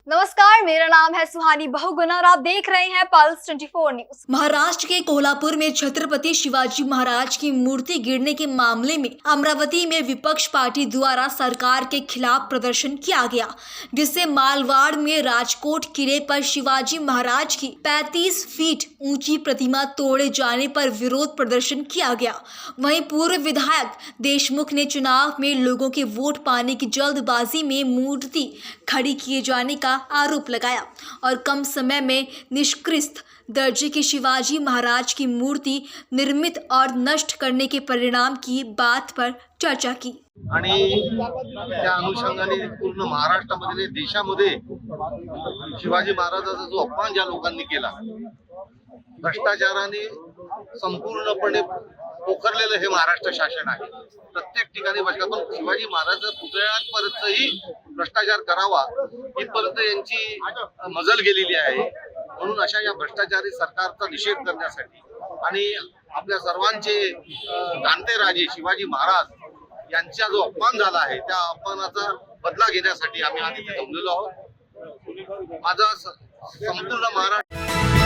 नमस्कार, मेरा नाम है सुहानी बहुगुणा और आप देख रहे हैं पल्स 24 न्यूज। महाराष्ट्र के कोल्हापुर में छत्रपति शिवाजी महाराज की मूर्ति गिरने के मामले में अमरावती में विपक्ष पार्टी द्वारा सरकार के खिलाफ प्रदर्शन किया गया, जिससे मालवाड़ में राजकोट किले पर शिवाजी महाराज की 35 फीट ऊंची प्रतिमा तोड़े जाने पर विरोध प्रदर्शन किया गया। वहीं पूर्व विधायक देशमुख ने चुनाव में लोगों के वोट पाने की जल्दबाजी में मूर्ति खड़ी किए जाने का आरोप लगाया और कम समय में निष्कृष्ट दर्जे की शिवाजी महाराज की मूर्ति निर्मित और नष्ट करने के परिणाम की बात पर चर्चा की। आणि त्या अनुषंगाने पूर्ण महाराष्ट्रामध्ये देशामध्ये शिवाजी महाराजांचा जो अपमान ज्या लोकांनी केला, भ्रष्टाचाराने संपूर्णपणे पोखरलेलं हे महाराष्ट्र शासन आहे। प्रत्येक ठिकाणी पण शिवाजी महाराज पुतळ्यापर्यंतही भ्रष्टाचार करावा इथपर्यंत यांची मजल गेलेली आहे। म्हणून अशा या भ्रष्टाचारी सरकारचा निषेध करण्यासाठी आणि आपल्या सर्वांचे जाणते राजे शिवाजी महाराज यांचा जो अपमान झाला आहे त्या अपमानाचा बदला घेण्यासाठी आम्ही आज इथे जमलेलो आहोत। माझा संपूर्ण महाराष्ट्र